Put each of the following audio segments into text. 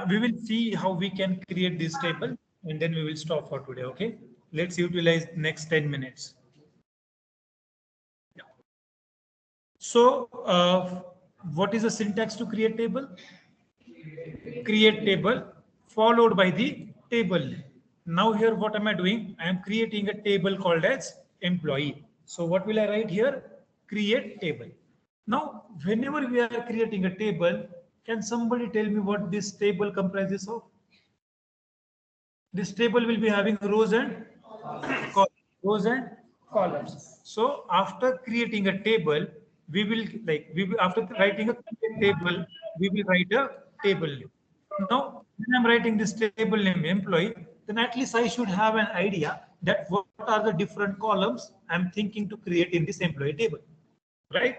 We will see how we can create this table and then we will stop for today. Okay, let's utilize next 10 minutes. Yeah. So what is the syntax to create table? Create table followed by the table name. Now here what am I doing? I am creating a table called as employee. So what will I write here? Create table. Now whenever we are creating a table, can somebody tell me what this table comprises of? This table will be having rows and columns. So after creating a table, we will after writing a table, we will write a table name. Now, when I'm writing this table name employee, then at least I should have an idea that what are the different columns I'm thinking to create in this employee table, right?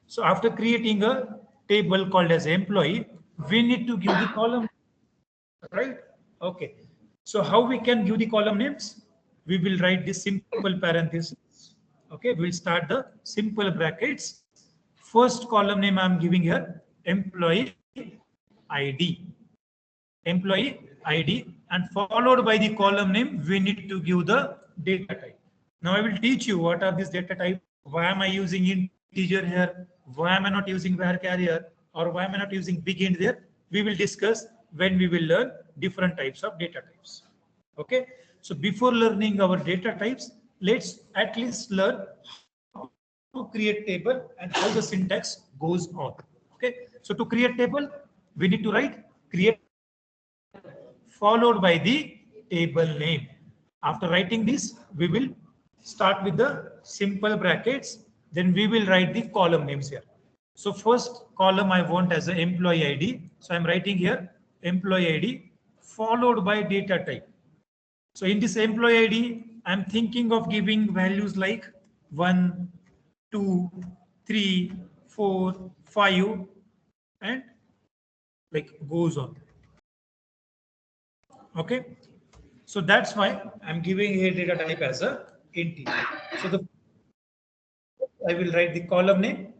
So after creating a table called as employee, we need to give the column, right? Okay. So how we can give the column names? We will write this simple parenthesis. Okay, we'll start the simple brackets. First column name I'm giving here, employee ID. Employee ID, and followed by the column name, we need to give the data type. Now I will teach you what are these data type. Why am I using integer here? Why am I not using varchar here? Or why am I not using big int there? We will discuss when we will learn different types of data types. Okay. So before learning our data types, let's at least learn how to create table and how the syntax goes on. Okay. So to create table, we need to write create followed by the table name. After writing this, we will start with the simple brackets. Then we will write the column names here. So first column I want as an employee ID. So I'm writing here employee ID followed by data type. So in this employee ID, I'm thinking of giving values like 1, 2, 3, 4, 5, and like goes on. Okay. So that's why I'm giving here data type as a integer. So I will write the column name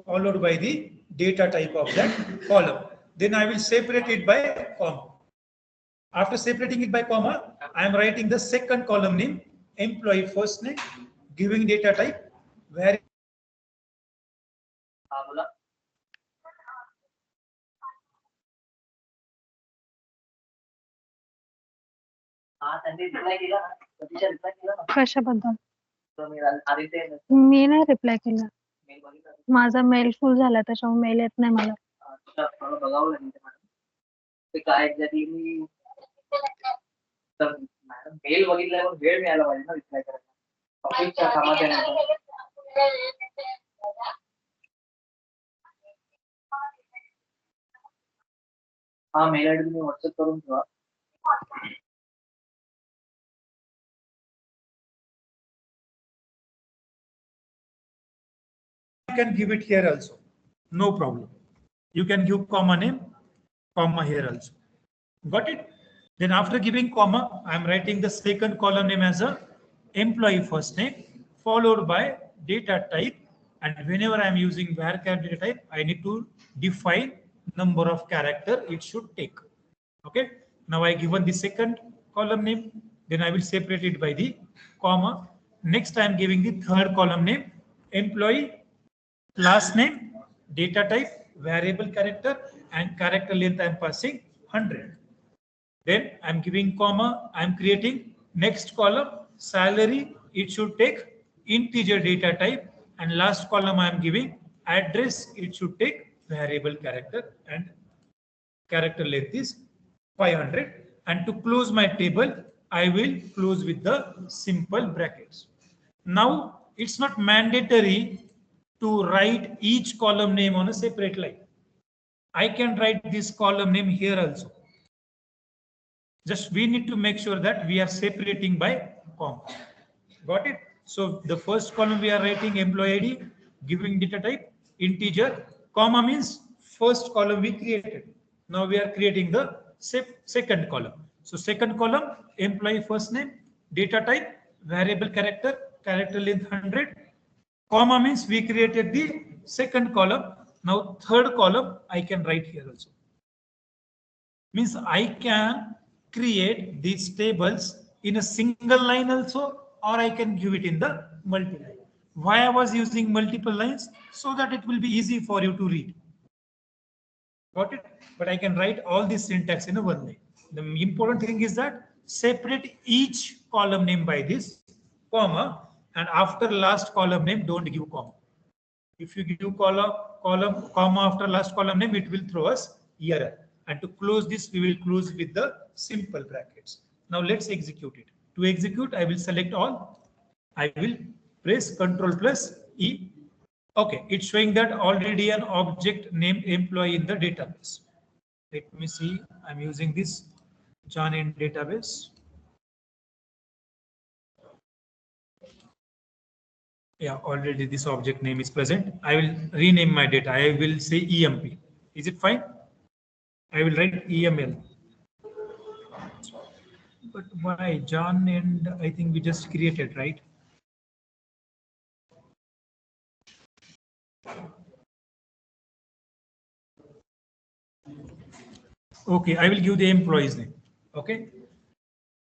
followed by the data type of that column. Then I will separate it by comma. After separating it by comma, I am writing the second column name, employee first name, giving data type, where कशाबद्दल मी नाही reply केला. माझा mail full झाला त्याच्यामुळे mail येत नाही मला. बघावं लागेल ते काय एक्झॅक्टली मी तर मॅडम मेल बघितल्यावर वेळ मिळाला पाहिजे ना रिप्लाय करायला. ऑफिसच्या कामात आहे. हा मेल आयडी तुम्ही व्हॉट्सअप करून ठेवा. you can give it here also. No problem. You can give comma name, comma here also. Got it? Then after giving comma, I'm writing the second column name as a employee first name followed by data type. And whenever I'm using varchar data type, I need to define number of character it should take. Okay. Now I given the second column name, then I will separate it by the comma. Next I'm giving the third column name, employee last name, data type, variable character, and character length I'm passing 100. Then I'm giving comma, I'm creating next column, salary, it should take integer data type, and last column I'm giving address, it should take variable character, and character length is 500. And to close my table, I will close with the simple brackets. Now it's not mandatory to write each column name on a separate line. I can write this column name here also. Just we need to make sure that we are separating by comma. Got it? So the first column we are writing employee ID, giving data type, integer, comma means first column we created. Now we are creating the second column. So second column, employee first name, data type, variable character, character length 100. Comma means we created the second column. Now third column I can write here also. Means I can create these tables in a single line also, or I can give it in the multi-line. Why I was using multiple lines? So that it will be easy for you to read. Got it? But I can write all this syntax in a one line. The important thing is that separate each column name by this comma, and after last column name, don't give comma. If you give column, comma after last column name, it will throw us error. And to close this, we will close with the simple brackets. Now let's execute it. To execute, I will select all. I will press Ctrl plus E. Okay, it's showing that already an object named employee in the database. Let me see. I'm using this John in database. Yeah, already this object name is present. I will rename my data. I will say EMP. Is it fine? I will write EML. But why John and I think we just created, right? Okay, I will give the employee's name. Okay.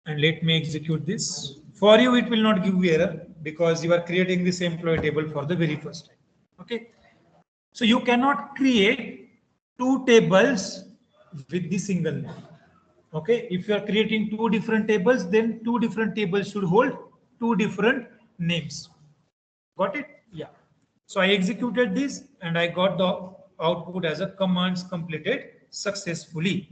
And let me execute this. For you, it will not give you error because you are creating this employee table for the very first time. Okay. So you cannot create two tables with the single name. Okay. If you are creating two different tables, then two different tables should hold two different names. Got it? Yeah. So I executed this and I got the output as a commands completed successfully.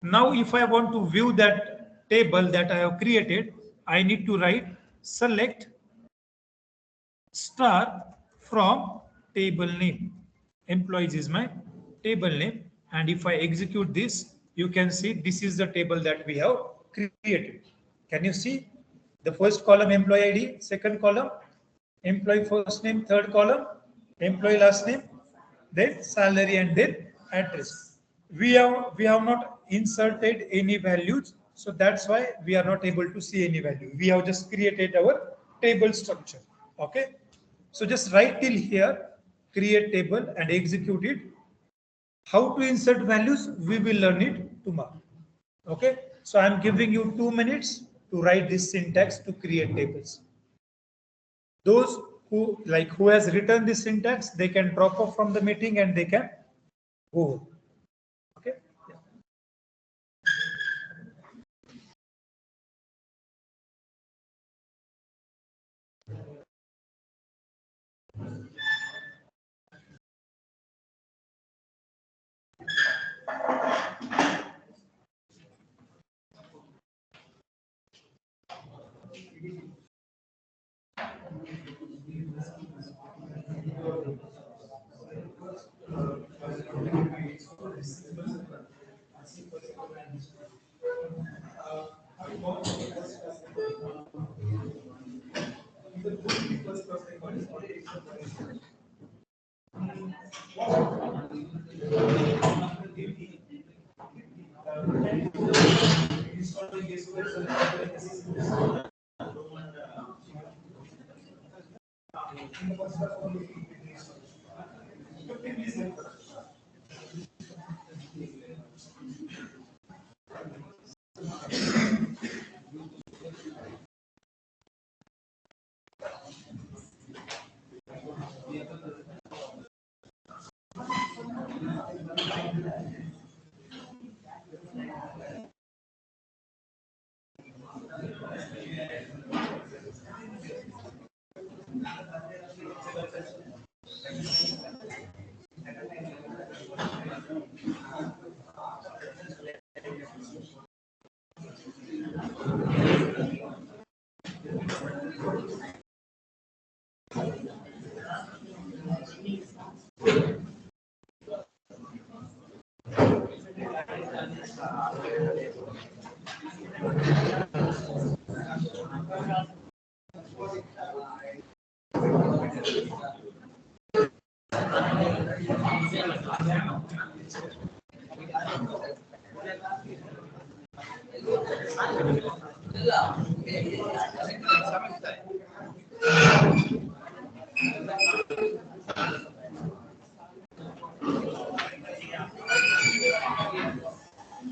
Now, if I want to view that table that I have created, I need to write select star from table name. Employees is my table name. And if I execute this, you can see this is the table that we have created. Can you see? The first column employee ID, second column employee first name, third column employee last name, then salary and then address. We have not inserted any values, so that's why we are not able to see any value. We have just created our table structure. Okay, so just write till here, create table and execute it. How to insert values, we will learn it tomorrow. Okay, so I'm giving you 2 minutes to write this syntax to create tables. Those who has written this syntax, they can drop off from the meeting and they can go. Okay.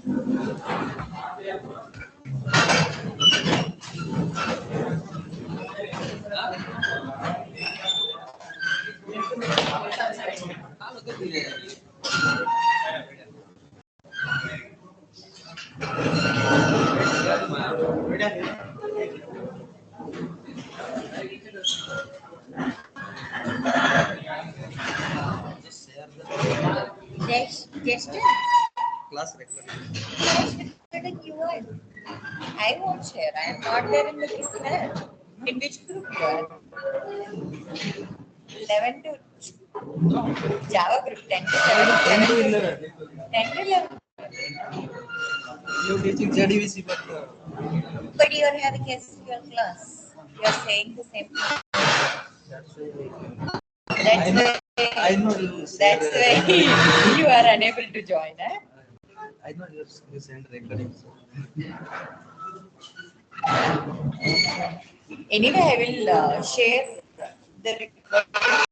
Yeah. Gesture? Class record. Class recording you are. I won't share. I am not there in the group there. In which group you are? 11 to Java group 10 to 11. 10 to 11. 10 to 11. You're teaching JDVC, but But you are having SQL class. You are saying the same thing. that's I know you. That's why you are unable to join. Eh? I know you send recordings. Anyway, I will share the recording.